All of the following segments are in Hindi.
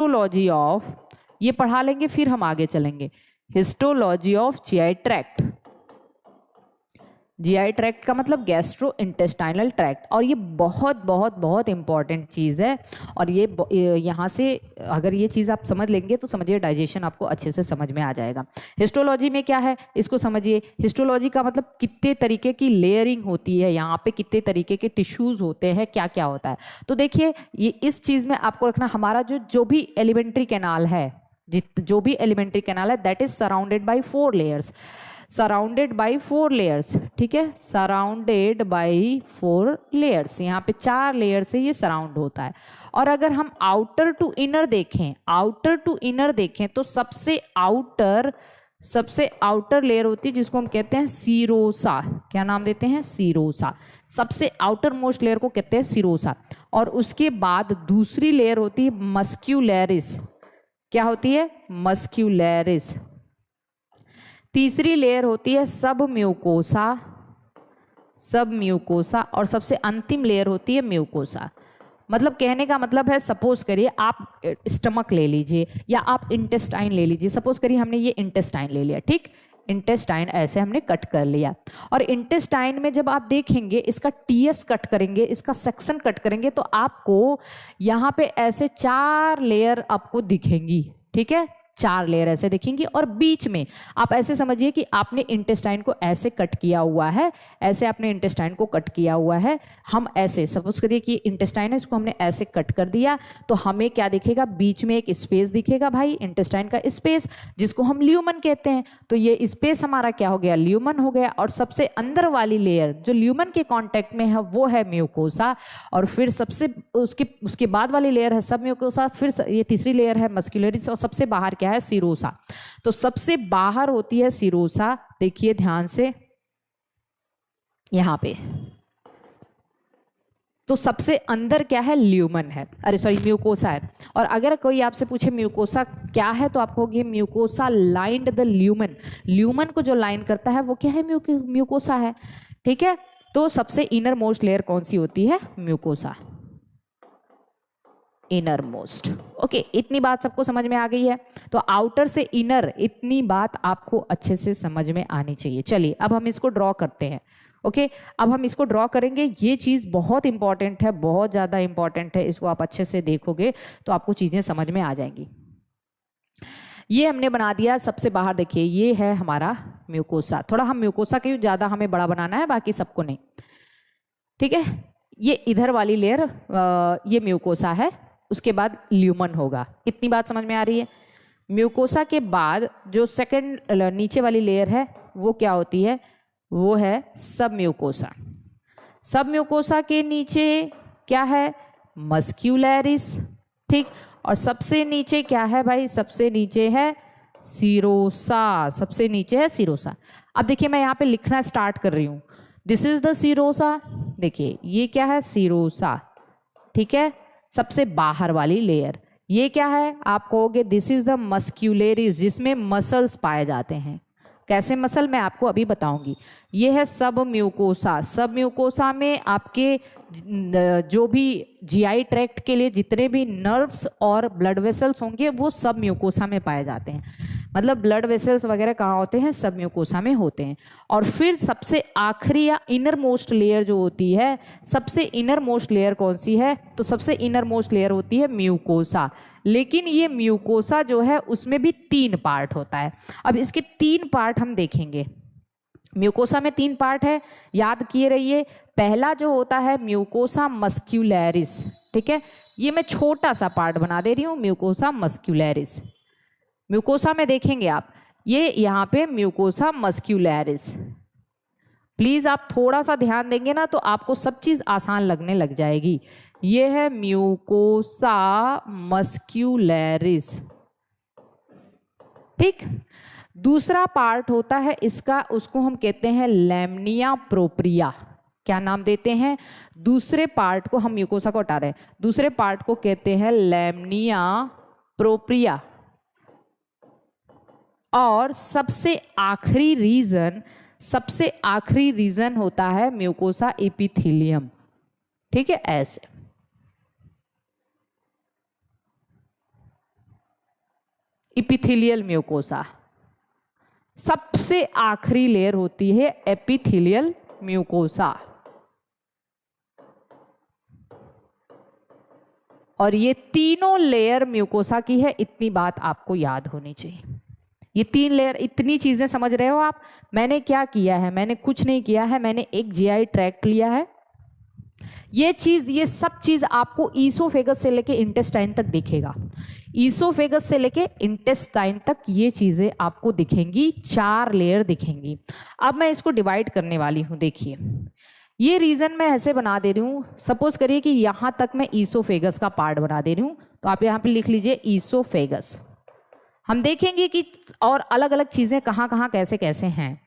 हिस्टोलॉजी ऑफ, ये पढ़ा लेंगे फिर हम आगे चलेंगे। Histology of GI tract. GI tract का मतलब गैस्ट्रो इंटेस्टाइनल ट्रैक्ट, और ये बहुत बहुत बहुत इंपॉर्टेंट चीज़ है। और ये यहाँ से अगर ये चीज़ आप समझ लेंगे तो समझिए डाइजेशन आपको अच्छे से समझ में आ जाएगा। हिस्टोलॉजी में क्या है इसको समझिए। हिस्टोलॉजी का मतलब कितने तरीके की लेयरिंग होती है, यहाँ पे कितने तरीके के टिश्यूज़ होते हैं, क्या क्या होता है। तो देखिए ये इस चीज़ में आपको रखना, हमारा जो भी एलिमेंट्री कैनाल है, जो भी एलिमेंट्री कैनाल है that is surrounded by 4 layers. Surrounded by 4 layers, ठीक है, सराउंडेड बाई 4 लेयर्स। यहाँ पे 4 लेयर से ये सराउंड होता है। और अगर हम आउटर टू इनर देखें, आउटर टू इनर देखें तो सबसे आउटर लेयर होती है जिसको हम कहते हैं सीरोसा। क्या नाम देते हैं? सीरोसा। सबसे आउटर मोस्ट लेयर को कहते हैं सीरोसा। और उसके बाद दूसरी लेयर होती है मस्क्यूलैरिस। क्या होती है? मस्क्यूलैरिस। तीसरी लेयर होती है सब म्यूकोसा, सब म्यूकोसा। और सबसे अंतिम लेयर होती है म्यूकोसा। मतलब कहने का मतलब है, सपोज करिए आप स्टमक ले लीजिए या आप इंटेस्टाइन ले लीजिए। सपोज करिए हमने ये इंटेस्टाइन ले लिया, ठीक, इंटेस्टाइन ऐसे हमने कट कर लिया। और इंटेस्टाइन में जब आप देखेंगे इसका टीएस कट करेंगे, इसका सेक्शन कट करेंगे तो आपको यहाँ पे ऐसे 4 लेयर आपको दिखेंगी, ठीक है, 4 लेयर ऐसे दिखेंगी। और बीच में आप ऐसे समझिए कि आपने इंटेस्टाइन को ऐसे कट किया हुआ है, ऐसे आपने इंटेस्टाइन को कट किया हुआ है। हम ऐसे सपोज करिए कि इंटेस्टाइन है, इसको हमने ऐसे कट कर दिया तो हमें क्या दिखेगा? बीच में एक स्पेस दिखेगा भाई, इंटेस्टाइन का स्पेस, जिसको हम ल्यूमन कहते हैं। तो ये स्पेस हमारा क्या हो गया? ल्यूमन हो गया। और सबसे अंदर वाली लेयर जो ल्यूमन के कांटेक्ट में है वो है म्यूकोसा। और फिर सबसे उसके बाद वाली लेयर है सब म्यूकोसा। फिर ये तीसरी लेयर है मस्कुलरिस। और सबसे बाहर क्या है? सीरोसा। तो सबसे बाहर होती है सीरोसा। देखिए ध्यान से यहां पे। तो सबसे अंदर क्या है? ल्यूमन है, अरे सॉरी म्यूकोसा है। और अगर कोई आपसे पूछे म्यूकोसा क्या है तो आप कहोगे mucosa lined the lumen. Lumen को जो लाइन करता है वो क्या है? म्यूकोसा है, ठीक है। तो सबसे इनर मोस्ट लेयर कौन सी होती है? Mucosa, inner most. ओके, इतनी बात सबको समझ में आ गई है। तो आउटर से इनर, इतनी बात आपको अच्छे से समझ में आनी चाहिए। चलिए अब हम इसको ड्रॉ करते हैं। ओके, अब हम इसको ड्रॉ करेंगे। ये चीज़ बहुत इंपॉर्टेंट है, बहुत ज़्यादा इंपॉर्टेंट है। इसको आप अच्छे से देखोगे तो आपको चीज़ें समझ में आ जाएंगी। ये हमने बना दिया सबसे बाहर। देखिए ये है हमारा म्यूकोसा। थोड़ा हम म्यूकोसा के ज़्यादा हमें बड़ा बनाना है, बाकी सबको नहीं, ठीक है। ये इधर वाली लेयर ये म्यूकोसा है, उसके बाद ल्यूमन होगा। इतनी बात समझ में आ रही है। म्यूकोसा के बाद जो सेकंड नीचे वाली लेयर है वो क्या होती है? वो है सब म्यूकोसा। सब म्यूकोसा के नीचे क्या है? मस्क्यूलैरिस, ठीक। और सबसे नीचे क्या है भाई? सबसे नीचे है सीरोसा। सबसे नीचे है सीरोसा। अब देखिए मैं यहाँ पे लिखना स्टार्ट कर रही हूँ। This is the serosa. देखिए ये क्या है? सीरोसा, ठीक है, सबसे बाहर वाली लेयर। ये क्या है? आप कहोगे दिस इज द मस्क्यूलरिस, जिसमें मसल्स पाए जाते हैं। कैसे मसल? मैं आपको अभी बताऊंगी। ये है सब म्यूकोसा। सब म्यूकोसा में आपके जो भी जीआई ट्रैक्ट के लिए जितने भी नर्व्स और ब्लड वेसल्स होंगे वो सब म्यूकोसा में पाए जाते हैं। मतलब ब्लड वेसल्स वगैरह कहाँ होते हैं? सब म्यूकोसा में होते हैं। और फिर सबसे आखिरी या इनर मोस्ट लेयर जो होती है, सबसे इनर मोस्ट लेयर कौन सी है? तो सबसे इनर मोस्ट लेयर होती है म्यूकोसा। लेकिन ये म्यूकोसा जो है उसमें भी 3 पार्ट होता है। अब इसके 3 पार्ट हम देखेंगे। म्यूकोसा में 3 पार्ट है, याद किए रहिए। पहला जो होता है म्यूकोसा मस्क्यूलैरिस, ठीक है। ये मैं छोटा सा पार्ट बना दे रही हूँ, म्यूकोसा मस्क्यूलैरिस। म्यूकोसा में देखेंगे आप, ये यहाँ पे म्यूकोसा मस्क्यूलैरिस। प्लीज आप थोड़ा सा ध्यान देंगे ना तो आपको सब चीज आसान लगने लग जाएगी। ये है म्यूकोसा मस्क्यूलैरिस, ठीक। दूसरा पार्ट होता है इसका, उसको हम कहते हैं लैमिनिया प्रोप्रिया। क्या नाम देते हैं? दूसरे पार्ट को, हम म्यूकोसा को हटा रहे हैं, दूसरे पार्ट को कहते हैं लैमिनिया प्रोप्रिया। और सबसे आखिरी रीजन होता है म्यूकोसा एपिथेलियम, ठीक है, ऐसे। Epithelial mucosa. सबसे आखिरी लेयर होती है एपिथेलियल म्यूकोसा, और ये तीनों लेयर म्यूकोसा की है। इतनी बात आपको याद होनी चाहिए। ये 3 लेयर, इतनी चीजें समझ रहे हो आप। मैंने क्या किया है, मैंने कुछ नहीं किया है, मैंने एक जीआई ट्रैक्ट लिया है। ये सब चीज आपको ईसोफेगस से लेके इंटेस्टाइन तक दिखेगा। ईसोफेगस से लेके इंटेस्टाइन तक ये चीजें आपको दिखेंगी, 4 लेयर दिखेंगी। अब मैं इसको डिवाइड करने वाली हूं। देखिए ये रीजन मैं ऐसे बना दे रही हूं। सपोज करिए कि यहां तक मैं ईसोफेगस का पार्ट बना दे रही हूं, तो आप यहां पे लिख लीजिए ईसोफेगस। हम देखेंगे कि और अलग अलग चीजें कहाँ कहाँ कैसे कैसे हैं।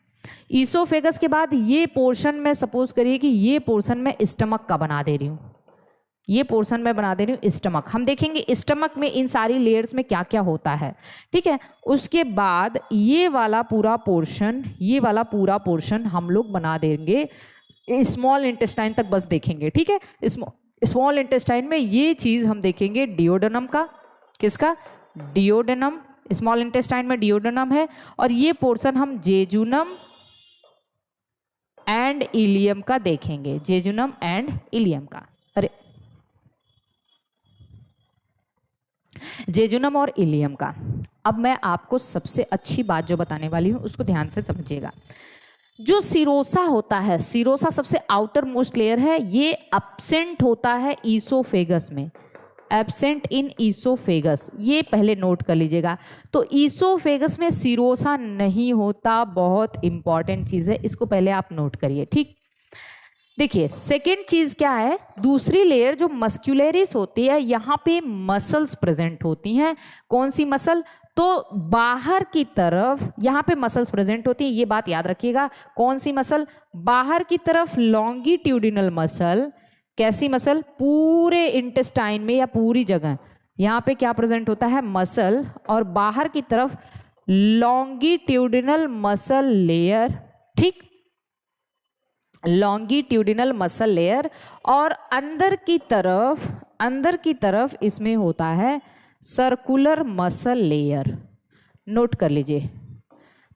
ईसोफेगस के बाद ये पोर्शन में सपोज करिए कि ये पोर्शन में स्टमक का बना दे रही हूँ, ये पोर्शन में बना दे रही हूँ स्टमक। हम देखेंगे स्टमक में इन सारी लेयर्स में क्या क्या होता है, ठीक है। उसके बाद ये वाला पूरा पोर्शन, ये वाला पूरा पोर्शन हम लोग बना देंगे स्मॉल इंटेस्टाइन तक, बस देखेंगे, ठीक है। स्मॉल इंटेस्टाइन में ये चीज हम देखेंगे डिओडेनम का। किसका? डिओडेनम। स्मॉल इंटेस्टाइन में डिओडेनम है, और ये पोर्शन हम जेजुनम एंड इलियम का देखेंगे। जेजुनम एंड इलियम का, अरे जेजुनम और इलियम का। अब मैं आपको सबसे अच्छी बात जो बताने वाली हूं उसको ध्यान से समझिएगा। जो सिरोसा होता है, सिरोसा सबसे आउटर मोस्ट लेयर है, ये एब्सेंट होता है ईसोफेगस में। एब्सेंट इन ईसोफेगस, ये पहले नोट कर लीजिएगा। तो ईसोफेगस में सिरोसा नहीं होता, बहुत इंपॉर्टेंट चीज है, इसको पहले आप नोट करिए, ठीक। देखिए सेकेंड चीज क्या है, दूसरी लेयर जो मस्कुलरिस होती है, यहाँ पे मसल्स प्रेजेंट होती हैं। कौन सी मसल? तो बाहर की तरफ यहाँ पे मसल्स प्रेजेंट होती हैं, ये बात याद रखिएगा। कौन सी मसल? बाहर की तरफ लॉन्गिट्यूडिनल मसल। कैसी मसल? पूरे इंटेस्टाइन में या पूरी जगह यहाँ पे क्या प्रेजेंट होता है? मसल। और बाहर की तरफ लॉन्गिट्यूडिनल मसल लेयर, ठीक, लॉन्गिट्यूडिनल मसल लेयर। और अंदर की तरफ इसमें होता है सर्कुलर मसल लेयर। नोट कर लीजिए।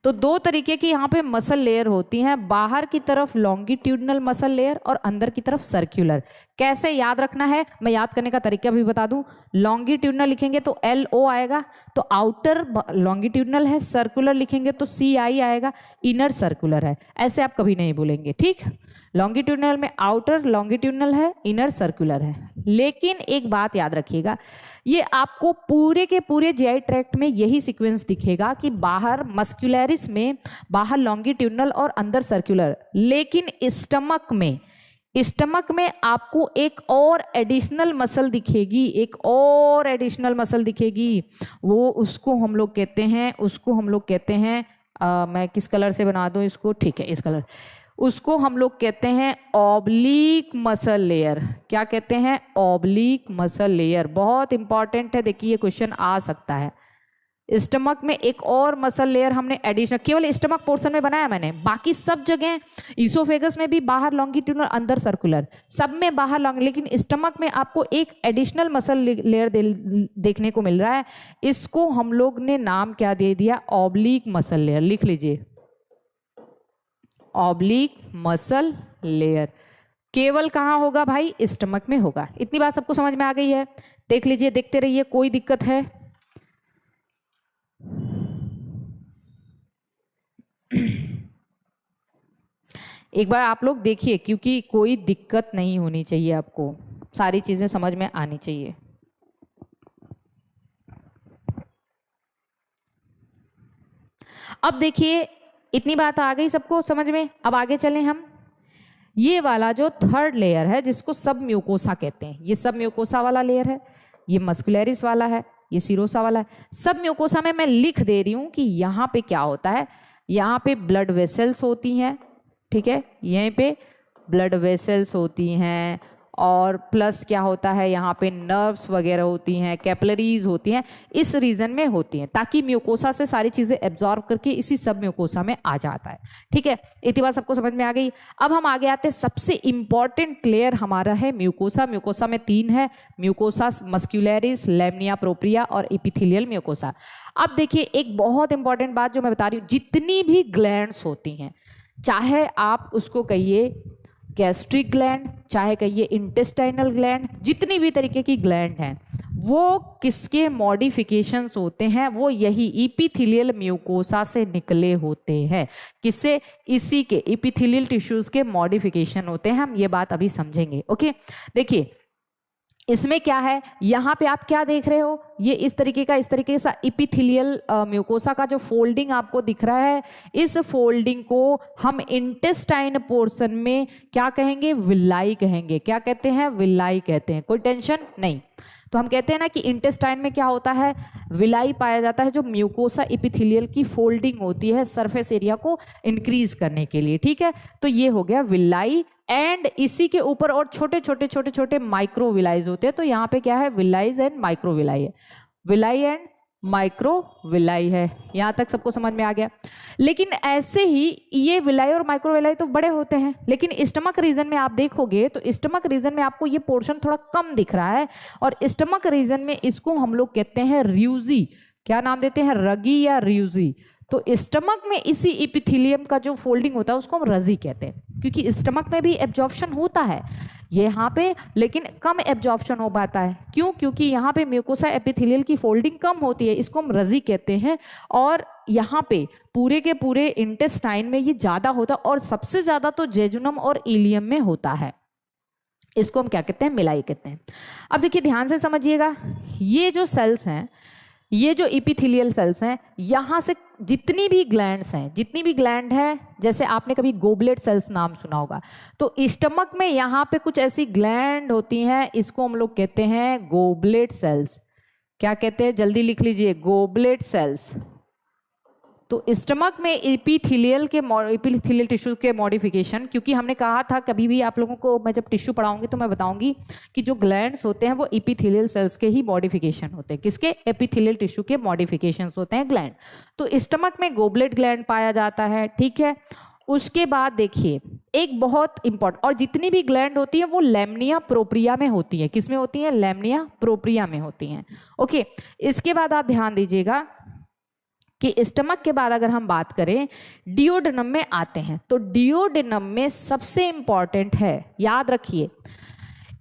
तो 2 तरीके की यहाँ पे मसल लेयर होती हैं, बाहर की तरफ लॉन्गिट्यूडिनल मसल लेयर और अंदर की तरफ सर्कुलर। कैसे याद रखना है, मैं याद करने का तरीका भी बता दूं। लॉन्गिट्यूडिनल लिखेंगे तो LO आएगा, तो आउटर लॉन्गिट्यूडिनल है। सर्कुलर लिखेंगे तो CI आएगा, इनर सर्कुलर है। ऐसे आप कभी नहीं भूलेंगे, ठीक। लॉन्गिट्यूडिनल में आउटर लॉन्गिट्यूडिनल है, इनर सर्कुलर है। लेकिन एक बात याद रखिएगा, ये आपको पूरे के पूरे जीआई ट्रैक्ट में यही सीक्वेंस दिखेगा कि बाहर मस्कुलरिस में बाहर लॉन्गिट्यूडिनल और अंदर सर्कुलर। लेकिन स्टमक में आपको एक और एडिशनल मसल दिखेगी, एक और एडिशनल मसल दिखेगी। वो उसको हम लोग कहते हैं मैं किस कलर से बना दूं इसको, ठीक है, इस कलर। उसको हम लोग कहते हैं ऑब्लिक मसल लेयर। क्या कहते हैं? Oblique muscle layer. बहुत इंपॉर्टेंट है, देखिए ये क्वेश्चन आ सकता है। स्टमक में एक और मसल लेयर हमने एडिशनल, केवल स्टमक पोर्शन में बनाया मैंने, बाकी सब जगह ईसोफेगस में भी बाहर लॉन्गिट्यूडिनल अंदर सर्कुलर, सब में बाहर लॉन्ग, लेकिन स्टमक में आपको एक एडिशनल मसल लेयर देखने को मिल रहा है। इसको हम लोग ने नाम क्या दे दिया? Oblique muscle layer. लिख लीजिए, ऑब्लिक मसल लेयर। केवल कहाँ होगा भाई? स्टमक में होगा। इतनी बात सबको समझ में आ गई है? देख लीजिए, देखते रहिए, कोई दिक्कत है? एक बार आप लोग देखिए, क्योंकि कोई दिक्कत नहीं होनी चाहिए, आपको सारी चीजें समझ में आनी चाहिए। अब देखिए, इतनी बात आ गई सबको समझ में। अब आगे चलें हम। ये वाला जो थर्ड लेयर है जिसको सब म्यूकोसा कहते हैं, ये सब म्यूकोसा वाला लेयर है, ये मस्कुलरिस वाला है, ये सिरोसा वाला है। सब म्यूकोसा में मैं लिख दे रही हूं कि यहाँ पे क्या होता है। यहाँ पे ब्लड वेसल्स होती हैं, ठीक है, यहीं पे ब्लड वेसल्स होती हैं, और प्लस क्या होता है यहाँ पे नर्व्स वगैरह होती हैं, कैपिलरीज होती हैं, इस रीजन में होती हैं, ताकि म्यूकोसा से सारी चीजें एब्जॉर्ब करके इसी सब म्यूकोसा में आ जाता है। ठीक है, इतनी बात सबको समझ में आ गई। अब हम आगे आते हैं, सबसे इंपॉर्टेंट लेयर हमारा है म्यूकोसा। म्यूकोसा में 3 है, म्यूकोसा मस्क्यूलरिस, लैमिनिया प्रोप्रिया और एपिथेलियल म्यूकोसा। अब देखिए एक बहुत इंपॉर्टेंट बात जो मैं बता रही हूँ, जितनी भी ग्लैंड्स होती हैं, चाहे आप उसको कहिए गैस्ट्रिक ग्लैंड, चाहे कहिए इंटेस्टाइनल ग्लैंड, जितनी भी तरीके की ग्लैंड हैं, वो किसके मॉडिफिकेशंस होते हैं, वो यही एपिथेलियल म्यूकोसा से निकले होते हैं। किससे? इसी के एपिथेलियल टिश्यूज के मॉडिफिकेशन होते हैं। हम ये बात अभी समझेंगे। ओके, देखिए इसमें क्या है, यहाँ पे आप क्या देख रहे हो, ये इस तरीके से एपिथेलियल म्यूकोसा का जो फोल्डिंग आपको दिख रहा है, इस फोल्डिंग को हम इंटेस्टाइन पोर्शन में क्या कहेंगे, विलाई कहेंगे। क्या कहते हैं? विलाई कहते हैं। कोई टेंशन नहीं। तो हम कहते हैं ना कि इंटेस्टाइन में क्या होता है, विलाई पाया जाता है, जो म्यूकोसा एपिथेलियल की फोल्डिंग होती है सरफेस एरिया को इंक्रीज करने के लिए। ठीक है, तो ये हो गया विलाई, एंड इसी के ऊपर और छोटे छोटे माइक्रो विलाइज होते हैं। तो यहाँ पे क्या है, विलाइज एंड माइक्रो विलाई है, विलाई एंड माइक्रो विलाई है। यहाँ तक सबको समझ में आ गया। लेकिन ऐसे ही ये विलाई और माइक्रो विलाई तो बड़े होते हैं, लेकिन स्टमक रीजन में आप देखोगे तो स्टमक रीजन में आपको ये पोर्शन थोड़ा कम दिख रहा है, और स्टमक रीजन में इसको हम लोग कहते हैं र्यूजी। क्या नाम देते हैं? रगी या र्यूजी। तो स्टमक में इसी एपिथेलियम का जो फोल्डिंग होता है उसको हम रजी कहते हैं, क्योंकि स्टमक में भी एब्जॉर्प्शन होता है यहाँ पे, लेकिन कम एब्जॉर्प्शन हो पाता है। क्यों? क्योंकि यहाँ पे म्यूकोसा एपिथेलियल की फोल्डिंग कम होती है, इसको हम रजी कहते हैं। और यहाँ पे पूरे के पूरे इंटेस्टाइन में ये ज़्यादा होता है, और सबसे ज़्यादा तो जेजुनम और इलियम में होता है। इसको हम क्या कहते हैं? मिलाई कहते हैं। अब देखिए ध्यान से समझिएगा, ये जो सेल्स हैं, ये जो एपिथेलियल सेल्स हैं, यहाँ से जितनी भी ग्लैंड्स हैं, जितनी भी ग्लैंड है, जैसे आपने कभी गोबलेट सेल्स नाम सुना होगा, तो स्टमक में यहाँ पे कुछ ऐसी ग्लैंड होती हैं, इसको हम लोग कहते हैं गोबलेट सेल्स। क्या कहते हैं? जल्दी लिख लीजिए, गोबलेट सेल्स। तो स्टमक में एपिथेलियल टिश्यू के मॉडिफिकेशन, क्योंकि हमने कहा था, कभी भी आप लोगों को मैं जब टिश्यू पढ़ाऊंगी तो मैं बताऊंगी कि जो ग्लैंड्स होते हैं वो एपिथेलियल सेल्स के ही मॉडिफिकेशन होते हैं। किसके? एपिथेलियल टिश्यू के मॉडिफिकेशंस होते हैं ग्लैंड। तो स्टमक में गोबलेट ग्लैंड पाया जाता है। ठीक है, उसके बाद देखिए एक बहुत इंपॉर्टेंट, और जितनी भी ग्लैंड होती है वो लैमिनिया प्रोप्रिया में होती है। किस में होती है? लैमिनिया प्रोप्रिया में होती हैं। ओके, इसके बाद आप ध्यान दीजिएगा कि स्टमक के बाद अगर हम बात करें डिओडेनम में आते हैं, तो डिओडेनम में सबसे इंपॉर्टेंट है, याद रखिए,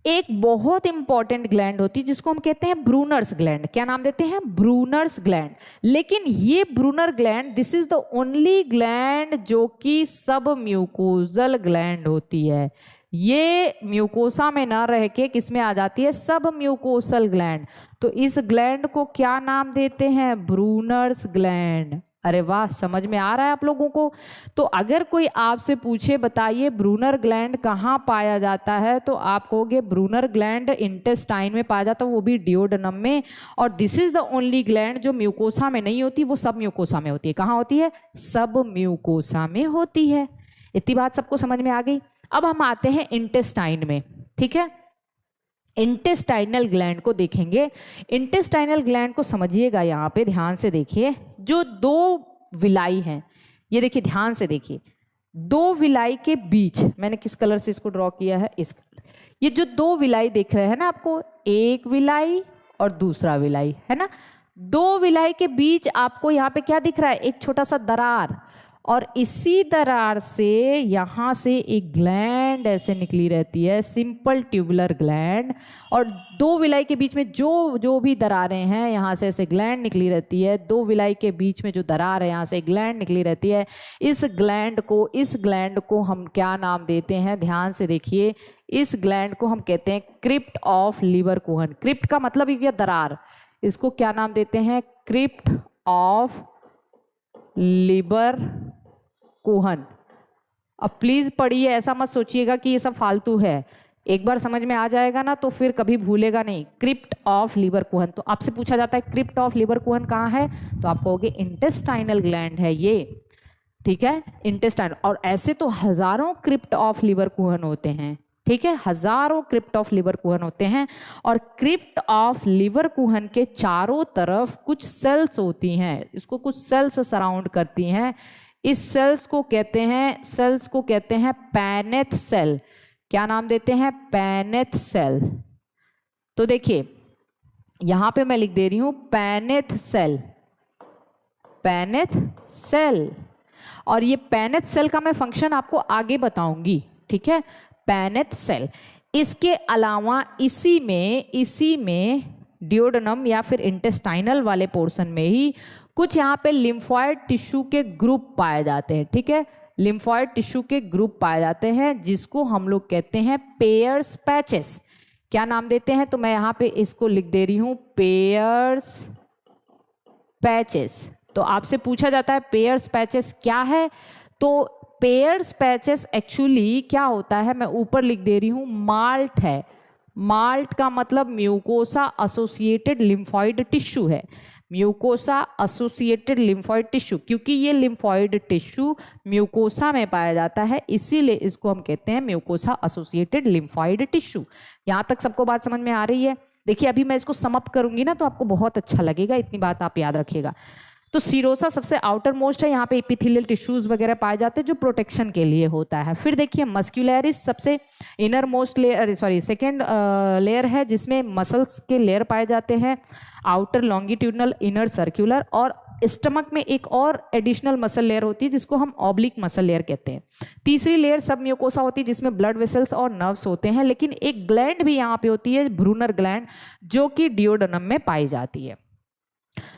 एक बहुत इंपॉर्टेंट ग्लैंड होती है जिसको हम कहते हैं ब्रूनर्स ग्लैंड। क्या नाम देते हैं? Brunner's gland. लेकिन ये Brunner gland, this is the only gland जो कि सब म्यूकोजल ग्लैंड होती है। ये म्यूकोसा में ना रह के किस में आ जाती है? सब म्यूकोसल ग्लैंड। तो इस ग्लैंड को क्या नाम देते हैं? Brunner's gland. अरे वाह, समझ में आ रहा है आप लोगों को? तो अगर कोई आपसे पूछे बताइए ब्रूनर ग्लैंड कहाँ पाया जाता है, तो आप कहोगे ब्रूनर ग्लैंड इंटेस्टाइन में पाया जाता है, वो भी डिओडेनम में। और this is the only gland जो म्यूकोसा में नहीं होती, वो सब म्यूकोसा में होती है। कहाँ होती है? सब म्यूकोसा में होती है। इतनी बात सबको समझ में आ गई। अब हम आते हैं इंटेस्टाइन में। ठीक है, इंटेस्टाइनल ग्लैंड को देखेंगे। इंटेस्टाइनल ग्लैंड को समझिएगा, यहाँ पे ध्यान से देखिए, जो 2 विलाई हैं, ये देखिए ध्यान से देखिए, 2 विलाई के बीच, मैंने किस कलर से इसको ड्रॉ किया है? इस कलर। ये जो 2 विलाई दिख रहे हैं ना आपको, एक विलाई और दूसरा विलाई, है ना? 2 विलाई के बीच आपको यहाँ पे क्या दिख रहा है? एक छोटा सा दरार, और इसी दरार से यहाँ से एक ग्लैंड ऐसे निकली रहती है, सिंपल ट्यूबुलर ग्लैंड। और 2 विलाई के बीच में जो भी दरारें हैं, यहाँ से ऐसे ग्लैंड निकली रहती है। 2 विलाई के बीच में जो दरार है, यहाँ से ग्लैंड निकली रहती है। इस ग्लैंड को हम क्या नाम देते हैं? ध्यान से देखिए, इस ग्लैंड को हम कहते हैं crypt of Lieberkuhn. Crypt का मतलब ये दरार, इसको क्या नाम देते हैं? Crypt of Lieberkuhn. अब प्लीज पढ़िए, ऐसा मत सोचिएगा कि ये सब फालतू है। एक बार समझ में आ जाएगा ना तो फिर कभी भूलेगा नहीं। क्रिप्ट ऑफ लिवर कोहन, तो आपसे पूछा जाता है क्रिप्ट ऑफ लिवर कोहन कहाँ है, तो आप कहोगे इंटेस्टाइनल ग्लैंड है ये। ठीक है, इंटेस्टाइन। और ऐसे तो हजारों क्रिप्ट ऑफ लिवर कोहन होते हैं, ठीक है, हजारों क्रिप्ट ऑफ लिवर कुहन होते हैं और क्रिप्ट ऑफ लिवर कुहन के चारों तरफ कुछ सेल्स होती हैं, इसको कुछ सेल्स सराउंड करती हैं। इस सेल्स को कहते हैं पैनेथ सेल। क्या नाम देते हैं? Paneth cell. तो देखिए यहां पे मैं लिख दे रही हूं पैनेथ सेल, पैनेथ सेल। और ये पैनेथ सेल का मैं फंक्शन आपको आगे बताऊंगी, ठीक है। Paneth cell. इसके अलावा इसी में डियोडेनम या फिर इंटेस्टाइनल वाले पोर्शन में ही कुछ यहाँ पे लिम्फॉइड टिश्यू के ग्रुप पाए जाते हैं, ठीक है। लिम्फॉइड टिश्यू के ग्रुप पाए जाते हैं जिसको हम लोग कहते हैं पेयर्स पैचेस। क्या नाम देते हैं? तो मैं यहाँ पे इसको लिख दे रही हूँ पेयर्स पैचेस। तो आपसे पूछा जाता है पेयर्स पैचेस क्या है, तो पेयर्स पैचेस एक्चुअली क्या होता है, मैं ऊपर लिख दे रही हूँ माल्ट है। माल्ट का मतलब म्यूकोसा एसोसिएटेड लिम्फॉइड टिश्यू है, म्यूकोसा एसोसिएटेड लिम्फॉइड टिश्यू। क्योंकि ये लिम्फॉइड टिश्यू म्यूकोसा में पाया जाता है इसीलिए इसको हम कहते हैं म्यूकोसा एसोसिएटेड लिम्फॉइड टिश्यू। यहाँ तक सबको बात समझ में आ रही है? देखिए अभी मैं इसको समअप करूंगी ना तो आपको बहुत अच्छा लगेगा, इतनी बात आप याद रखिएगा। तो सीरोसा सबसे आउटर मोस्ट है, यहाँ पे एपिथेलियल टिश्यूज वगैरह पाए जाते हैं जो प्रोटेक्शन के लिए होता है। फिर देखिए मस्क्यूलरिस सबसे inner most layer, second layer है जिसमें मसल्स के लेयर पाए जाते हैं, आउटर लॉन्गिट्यूडनल, इनर सर्कुलर। और स्टमक में एक और एडिशनल मसल लेयर होती है जिसको हम ऑब्लिक मसल लेयर कहते हैं। तीसरी लेयर सब म्यूकोसा होती है जिसमें ब्लड वेसल्स और नर्व्स होते हैं, लेकिन एक ग्लैंड भी यहाँ पे होती है, ब्रूनर ग्लैंड, जो कि डियोडेनम में पाई जाती है।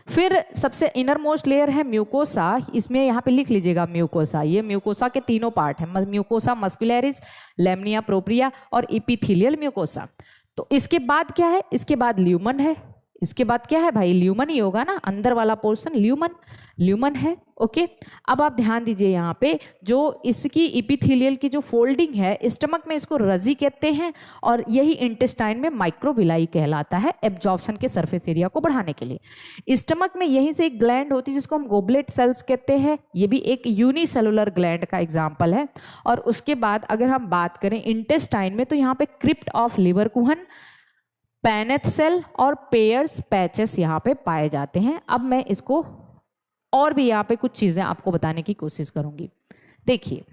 फिर सबसे इनर मोस्ट लेयर है म्यूकोसा, इसमें यहाँ पे लिख लीजिएगा म्यूकोसा। ये म्यूकोसा के तीनों पार्ट है, म्यूकोसा मस्कुलरिस, लैमिनिया प्रोप्रिया और एपिथेलियल म्यूकोसा। तो इसके बाद क्या है? इसके बाद ल्यूमन है। इसके बाद क्या है भाई? ल्यूमन ही होगा ना, अंदर वाला पोर्शन ल्यूमन है। ओके, अब आप ध्यान दीजिए यहाँ पे जो इसकी एपिथेलियल की जो फोल्डिंग है, स्टमक में इसको रजी कहते हैं और यही इंटेस्टाइन में माइक्रोविलाई कहलाता है, एब्जॉर्प्शन के सरफेस एरिया को बढ़ाने के लिए। स्टमक में यहीं से एक ग्लैंड होती है जिसको हम गोबलेट सेल्स कहते हैं, ये भी एक यूनिसेलुलर ग्लैंड का एग्जाम्पल है। और उसके बाद अगर हम बात करें इंटेस्टाइन में, तो यहाँ पे crypt of Lieberkuhn, Paneth cell और पेयर्स पैचेस यहाँ पे पाए जाते हैं। अब मैं इसको और भी यहाँ पे कुछ चीजें आपको बताने की कोशिश करूंगी। देखिए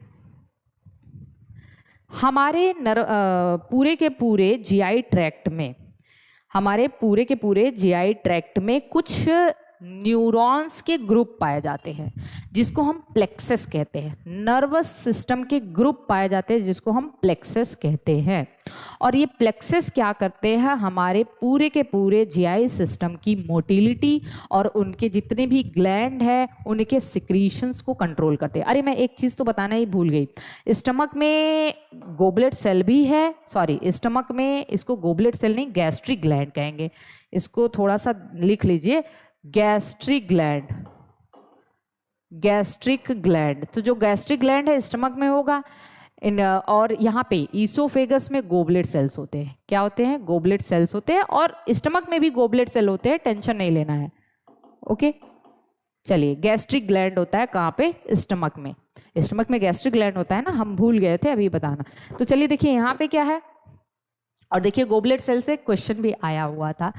हमारे पूरे के पूरे जीआई ट्रैक्ट में कुछ न्यूरॉन्स के ग्रुप पाए जाते हैं जिसको हम प्लेक्सस कहते हैं। नर्वस सिस्टम के ग्रुप पाए जाते हैं जिसको हम प्लेक्सस कहते हैं। और ये प्लेक्सस क्या करते हैं? हमारे पूरे के पूरे जीआई सिस्टम की मोटिलिटी और उनके जितने भी ग्लैंड है उनके सिक्रीशंस को कंट्रोल करते हैं। अरे मैं एक चीज़ तो बताना ही भूल गई, स्टमक में गोबलेट सेल भी है, स्टमक में इसको गोबलेट सेल नहीं गैस्ट्रिक ग्लैंड कहेंगे, इसको थोड़ा सा लिख लीजिए, गैस्ट्रिक ग्लैंड। तो जो गैस्ट्रिक ग्लैंड है स्टमक में होगा और यहाँ पे ईसोफेगस में गोबलेट सेल्स होते हैं। क्या होते हैं? गोबलेट सेल्स होते हैं। और स्टमक में भी गोबलेट सेल होते हैं, टेंशन नहीं लेना है। ओके चलिए, गैस्ट्रिक ग्लैंड होता है कहाँ पे? स्टमक में। स्टमक में गैस्ट्रिक ग्लैंड होता है ना, हम भूल गए थे अभी बताना। तो चलिए देखिए यहाँ पे क्या है, और देखिए गोबलेट सेल से क्वेश्चन भी आया हुआ था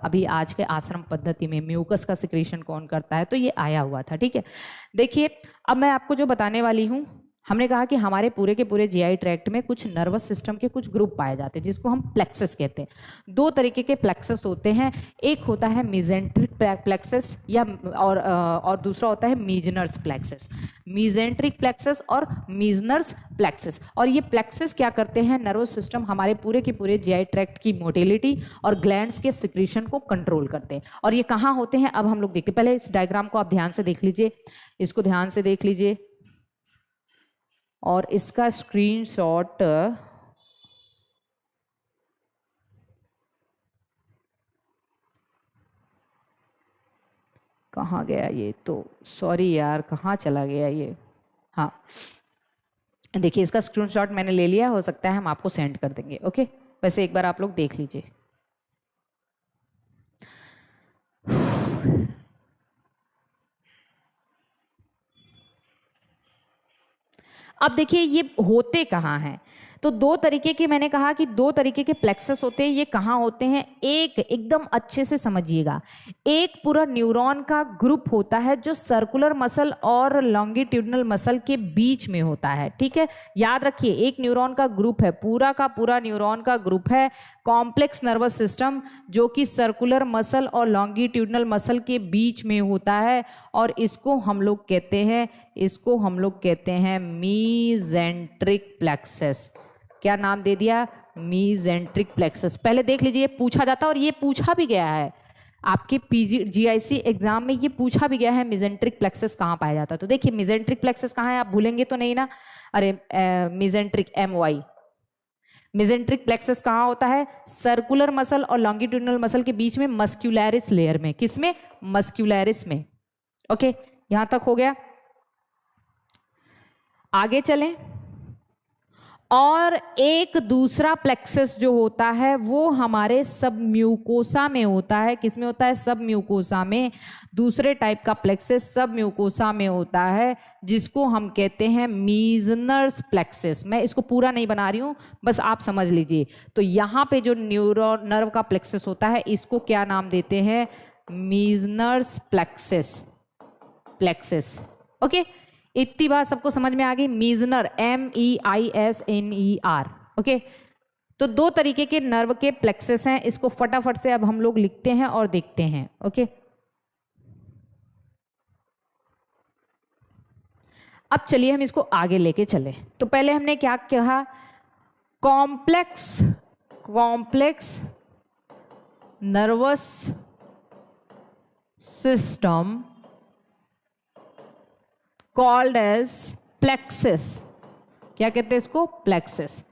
अभी आज के आश्रम पद्धति में, म्यूकस का सिक्रीशन कौन करता है, तो ये आया हुआ था। ठीक है, देखिए अब मैं आपको जो बताने वाली हूँ, हमने कहा कि हमारे पूरे के पूरे जीआई ट्रैक्ट में कुछ नर्वस सिस्टम के कुछ ग्रुप पाए जाते हैं जिसको हम प्लेक्सस कहते हैं। दो तरीके के प्लेक्सस होते हैं, एक होता है मीजेंट्रिक प्लेक्सस या और दूसरा होता है मीजनर्स प्लेक्सस। मीजेंट्रिक प्लेक्सस और मीजनर्स प्लेक्सस। और ये प्लेक्सस क्या करते हैं? नर्वस सिस्टम हमारे पूरे के पूरे जीआई ट्रैक्ट की मोटिलिटी और ग्लैंड्स के सिक्रीशन को कंट्रोल करते हैं। और ये कहाँ होते हैं अब हम लोग देखते हैं। पहले इस डायग्राम को आप ध्यान से देख लीजिए, इसको ध्यान से देख लीजिए और इसका स्क्रीनशॉट कहाँ गया ये, तो सॉरी यार कहाँ चला गया ये। हाँ देखिए इसका स्क्रीनशॉट मैंने ले लिया, हो सकता है हम आपको सेंड कर देंगे। ओके, वैसे एक बार आप लोग देख लीजिए। अब देखिए ये होते कहाँ हैं, तो दो तरीके के, मैंने कहा कि दो तरीके के प्लेक्सस होते हैं। ये कहाँ होते हैं? एक, एकदम अच्छे से समझिएगा, एक पूरा न्यूरॉन का ग्रुप होता है जो सर्कुलर मसल और लॉन्गिट्यूडनल मसल के बीच में होता है। ठीक है, याद रखिए, एक न्यूरॉन का ग्रुप है, पूरा का पूरा न्यूरॉन का ग्रुप है कॉम्प्लेक्स नर्वस सिस्टम, जो कि सर्कुलर मसल और लॉन्गिट्यूडनल मसल के बीच में होता है, और इसको हम लोग कहते हैं मीजेंट्रिक प्लेक्सस। क्या नाम दे दिया? मीजेंट्रिक प्लेक्सस। पहले देख लीजिए, पूछा जाता है और ये पूछा भी गया है आपके GIC एग्जाम में, ये पूछा भी गया है मीजेंट्रिक प्लेक्सस कहाँ पाया जाता है। तो देखिए मीजेंट्रिक प्लेक्सस कहाँ है, आप भूलेंगे तो नहीं ना? अरे मीजेंट्रिक MY, मीजेंट्रिक प्लेक्सस कहाँ होता है? सर्कुलर मसल और लॉन्गिट्यूडनल मसल के बीच में, मस्क्यूलरिस लेयर में। किसमें? मस्क्यूलरिस में। ओके, यहां तक हो गया। आगे चलें, और एक दूसरा प्लेक्सस जो होता है वो हमारे सब म्यूकोसा में होता है। किसमें होता है? सब म्यूकोसा में। दूसरे टाइप का प्लेक्सस सब म्यूकोसा में होता है, जिसको हम कहते हैं मीजनर्स प्लेक्सस। मैं इसको पूरा नहीं बना रही हूँ, बस आप समझ लीजिए। तो यहाँ पे जो न्यूरॉन नर्व का प्लेक्सस होता है, इसको क्या नाम देते हैं? मीजनर्स प्लेक्सस। ओके, इतनी बात सबको समझ में आ गई? Meissner, MEISNER। ओके, तो दो तरीके के नर्व के प्लेक्सस हैं, इसको फटाफट से अब हम लोग लिखते हैं और देखते हैं। ओके, अब चलिए हम इसको आगे लेके चले। तो पहले हमने क्या कहा? Complex nervous system called as plexus. क्या कहते हैं इसको? प्लेक्सस।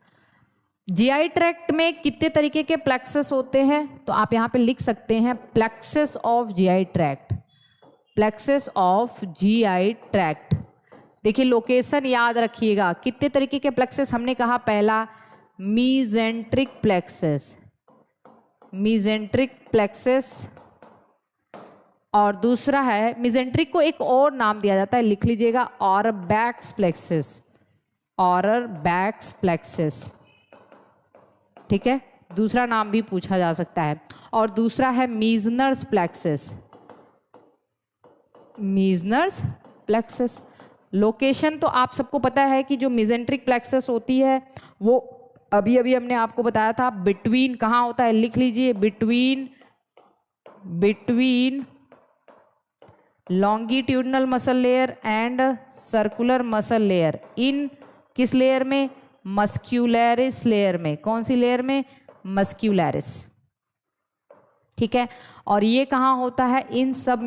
GI ट्रैक्ट में कितने तरीके के प्लेक्सस होते हैं? तो आप यहां पे लिख सकते हैं plexus of GI tract, plexus of GI tract. देखिए लोकेशन याद रखिएगा, कितने तरीके के प्लेक्सस हमने कहा? पहला मीजेंट्रिक प्लेक्सस, और दूसरा है मीजेंट्रिक को एक और नाम दिया जाता है, लिख लीजिएगा, ऑरबैक्स प्लेक्सस। ठीक है, दूसरा नाम भी पूछा जा सकता है। और दूसरा है मीजनर्स प्लेक्सस। लोकेशन तो आप सबको पता है कि जो मीजेंट्रिक प्लेक्सस होती है वो अभी अभी हमने आपको बताया था, बिटवीन कहाँ होता है? लिख लीजिए, between longitudinal muscle layer and circular muscle layer. In किस लेयर में? मस्क्यूलरिस लेयर में। कौन सी लेयर में? मस्क्यूलरिस। ठीक है, और ये कहाँ होता है? इन सब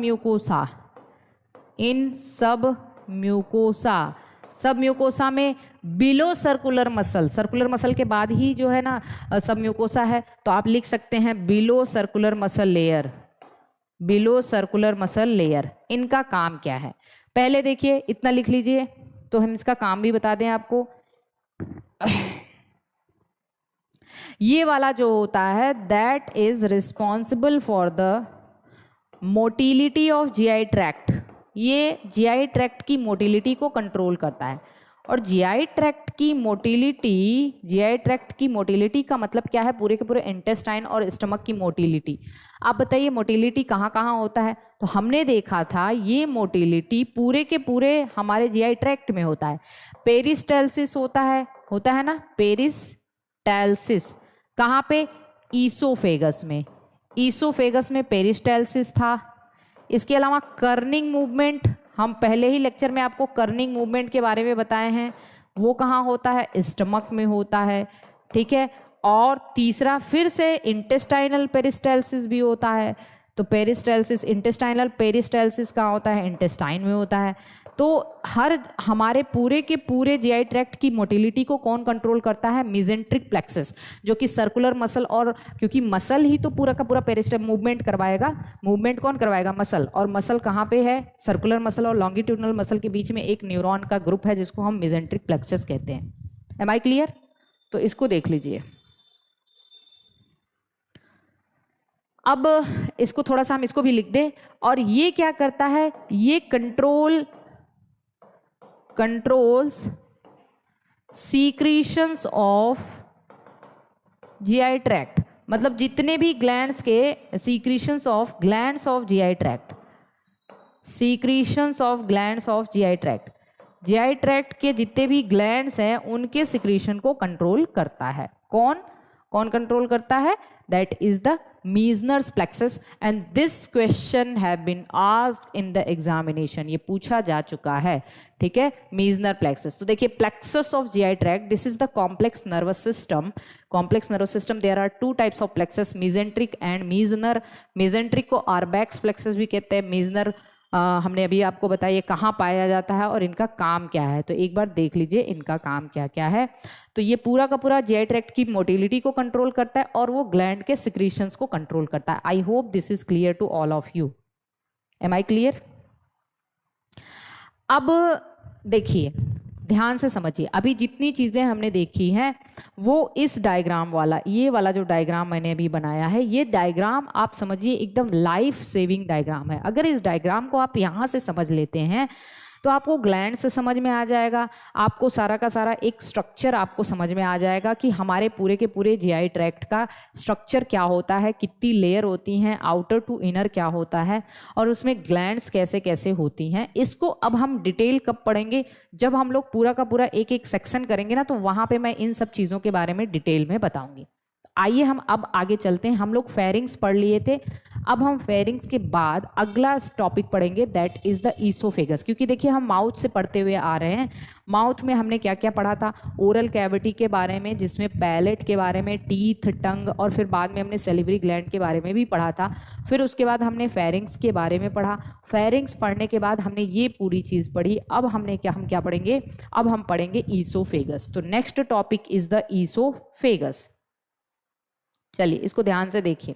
म्यूकोसा में बिलो सर्कुलर मसल के बाद ही जो है ना सब म्यूकोसा है, तो आप लिख सकते हैं बिलो सर्कुलर मसल लेयर। इनका काम क्या है? पहले देखिए, इतना लिख लीजिए तो हम इसका काम भी बता दें आपको। ये वाला जो होता है, that is responsible for the motility of GI tract. ये GI ट्रैक्ट की मोटिलिटी को कंट्रोल करता है। और GI ट्रैक्ट की मोटिलिटी का मतलब क्या है? पूरे के पूरे इंटेस्टाइन और स्टमक की मोटिलिटी। आप बताइए मोटिलिटी कहाँ कहाँ होता है? तो हमने देखा था ये मोटिलिटी पूरे के पूरे हमारे GI ट्रैक्ट में होता है। पेरिस्टाल्सिस होता है ना, पेरिस्टाल्सिस कहाँ पे? ईसोफेगस में पेरिस्टाल्सिस था। इसके अलावा कर्निंग मूवमेंट, हम पहले ही लेक्चर में आपको कर्निंग मूवमेंट के बारे में बताए हैं, वो कहाँ होता है? स्टमक में होता है। ठीक है, और तीसरा फिर से इंटेस्टाइनल पेरिस्टाल्सिस भी होता है। तो पेरिस्टाल्सिस, इंटेस्टाइनल पेरिस्टाल्सिस कहाँ होता है? इंटेस्टाइन में होता है। तो हमारे पूरे के पूरे GI ट्रैक्ट की मोटिलिटी को कौन कंट्रोल करता है? मीजेंट्रिक प्लेक्सस, जो कि सर्कुलर मसल, और क्योंकि मसल ही तो पूरा का पूरा पेरिस्टल मूवमेंट करवाएगा। मूवमेंट कौन करवाएगा? मसल। और मसल कहाँ पे है? सर्कुलर मसल और लॉन्गिट्यूडनल मसल के बीच में एक न्यूरॉन का ग्रुप है जिसको हम मीजेंट्रिक प्लेक्सस कहते हैं। Am I clear? तो इसको देख लीजिए। अब इसको थोड़ा सा हम इसको भी लिख दें। और ये क्या करता है? ये controls secretions of GI tract, मतलब जितने भी ग्लैंड्स के secretions of glands of GI tract, secretions of glands of GI tract, GI tract के जितने भी ग्लैंड्स हैं उनके सिक्रीशन को कंट्रोल करता है। कौन कौन कंट्रोल करता है? That is the Meissner's plexus and this question have been asked in the examination, ये पूछा जा चुका है, ठीक है। मीजनर प्लेक्सस, तो देखिए plexus of GI tract, this is the complex nervous system. Complex nervous system, there are two types of plexus, mesenteric and Meissner. Mesenteric को आर्बैक्स प्लेक्सस भी कहते हैं, मीजनर हमने अभी आपको बताया ये कहाँ पाया जाता है और इनका काम क्या है, तो एक बार देख लीजिए इनका काम क्या क्या है। तो ये पूरा का पूरा जीआई ट्रैक्ट की मोटिलिटी को कंट्रोल करता है और वो ग्लैंड के सिक्रीशंस को कंट्रोल करता है। I hope this is clear to all of you. Am I clear? अब देखिए ध्यान से समझिए, अभी जितनी चीज़ें हमने देखी हैं वो इस डायग्राम वाला, ये वाला जो डायग्राम मैंने अभी बनाया है, ये डायग्राम आप समझिए एकदम लाइफ सेविंग डायग्राम है। अगर इस डायग्राम को आप यहाँ से समझ लेते हैं तो आपको ग्लैंड से समझ में आ जाएगा, आपको सारा का सारा एक स्ट्रक्चर आपको समझ में आ जाएगा कि हमारे पूरे के पूरे जीआई ट्रैक्ट का स्ट्रक्चर क्या होता है, कितनी लेयर होती हैं, आउटर टू इनर क्या होता है और उसमें ग्लैंड्स कैसे कैसे होती हैं। इसको अब हम डिटेल कब पढ़ेंगे? जब हम लोग पूरा का पूरा एक एक सेक्शन करेंगे ना, तो वहाँ पे मैं इन सब चीज़ों के बारे में डिटेल में बताऊँगी। आइए हम अब आगे चलते हैं। हम लोग फेरिंग्स पढ़ लिए थे, अब हम फेरिंग्स के बाद अगला टॉपिक पढ़ेंगे दैट इज द ईसोफेगस। क्योंकि देखिए हम माउथ से पढ़ते हुए आ रहे हैं। माउथ में हमने क्या क्या पढ़ा था? ओरल कैविटी के बारे में, जिसमें पैलेट के बारे में, टीथ, टंग, और फिर बाद में हमने सेलिवरी ग्लैंड के बारे में भी पढ़ा था। फिर उसके बाद हमने फेरिंग्स के बारे में पढ़ा। फेरिंग्स पढ़ने के बाद हमने ये पूरी चीज़ पढ़ी। अब हम क्या पढ़ेंगे? अब हम पढ़ेंगे ईसोफेगस। तो next topic is the oesophagus. चलिए इसको ध्यान से देखिए।